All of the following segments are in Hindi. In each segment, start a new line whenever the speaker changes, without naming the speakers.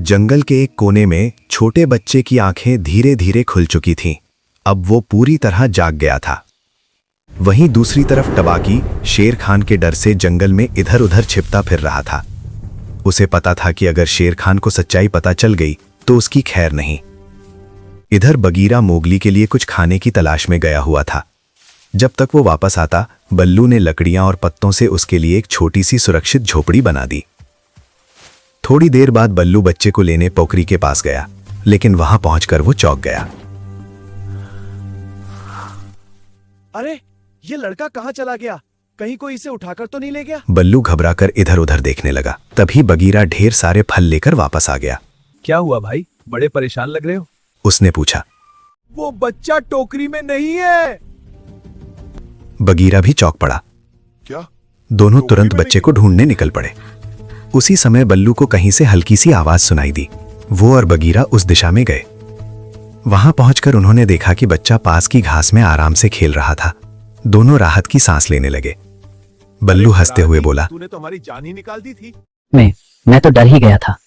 जंगल के एक कोने में छोटे बच्चे की आंखें धीरे धीरे खुल चुकी थीं। अब वो पूरी तरह जाग गया था। वहीं दूसरी तरफ टबाकी शेर खान के डर से जंगल में इधर उधर छिपता फिर रहा था। उसे पता था कि अगर शेर खान को सच्चाई पता चल गई तो उसकी खैर नहीं। इधर बगीरा मोगली के लिए कुछ खाने की तलाश में गया हुआ था। जब तक वो वापस आता, बल्लू ने लकड़ियां और पत्तों से उसके लिए एक छोटी सी सुरक्षित झोपड़ी बना दी। थोड़ी देर बाद बल्लू बच्चे को लेने पोखरी के पास गया, लेकिन वहां पहुंचकर वो चौंक गया।
अरे, ये लड़का कहां चला गया? कहीं कोई इसे उठाकर तो नहीं ले गया?
बल्लू घबराकर इधर उधर देखने लगा। तभी बगीरा ढेर सारे फल लेकर वापस आ गया।
क्या हुआ भाई, बड़े परेशान लग रहे हो?
उसने पूछा।
वो बच्चा टोकरी में नहीं है।
बगीरा भी चौंक पड़ा।
क्या?
दोनों तुरंत बच्चे को ढूंढने निकल पड़े। उसी समय बल्लू को कहीं से हल्की सी आवाज सुनाई दी। वो और बगीरा उस दिशा में गए। वहां पहुंचकर उन्होंने देखा कि बच्चा पास की घास में आराम से खेल रहा था। दोनों राहत की सांस लेने लगे। बल्लू हंसते हुए बोला,
तूने तो हमारी जान ही निकाल दी थी।
मैं तो डर ही गया था।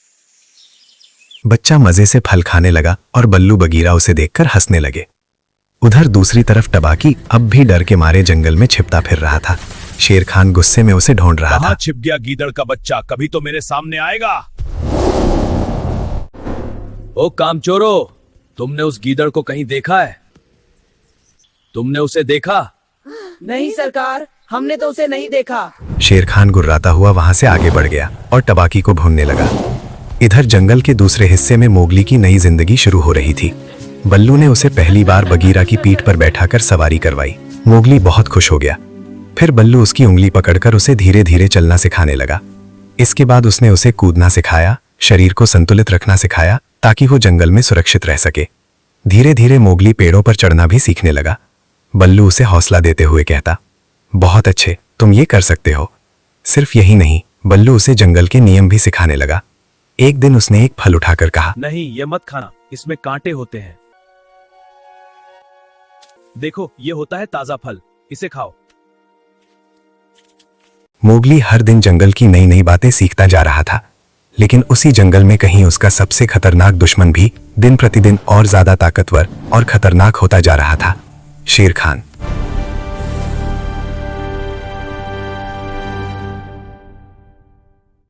बच्चा मजे से फल खाने लगा और बल्लू बगीरा उसे देखकर हंसने लगे। उधर दूसरी तरफ टबाकी अब भी डर के मारे जंगल में छिपता फिर रहा था। शेर खान गुस्से में उसे ढूंढ रहा था।
छिप गया गीदड़ का बच्चा, कभी तो मेरे सामने आएगा। ओ कामचोरो, तुमने उस गीदड़ को कहीं देखा है? तुमने उसे देखा?
नहीं सरकार, हमने तो उसे नहीं देखा।
शेर खान गुर्राता हुआ वहां से आगे बढ़ गया और टबाकी को ढूंढने लगा। इधर जंगल के दूसरे हिस्से में मोगली की नई जिंदगी शुरू हो रही थी। बल्लू ने उसे पहली बार बगीरा की पीठ पर बैठाकर सवारी करवाई। मोगली बहुत खुश हो गया। फिर बल्लू उसकी उंगली पकड़कर उसे धीरे धीरे चलना सिखाने लगा। इसके बाद उसने उसे कूदना सिखाया, शरीर को संतुलित रखना सिखाया ताकि वो जंगल में सुरक्षित रह सके। धीरे धीरे मोगली पेड़ों पर चढ़ना भी सीखने लगा। बल्लू उसे हौसला देते हुए कहता, बहुत अच्छे, तुम ये कर सकते हो। सिर्फ यही नहीं, बल्लू उसे जंगल के नियम भी सिखाने लगा। एक दिन उसने एक फल उठाकर कहा,
नहीं, ये मत खाना, इसमें कांटे होते हैं। देखो, ये होता है ताजा फल, इसे खाओ।
मोगली हर दिन जंगल की नई नई बातें सीखता जा रहा था, लेकिन उसी जंगल में कहीं उसका सबसे खतरनाक दुश्मन भी दिन प्रतिदिन और ज्यादा ताकतवर और खतरनाक होता जा रहा था, शेर खान।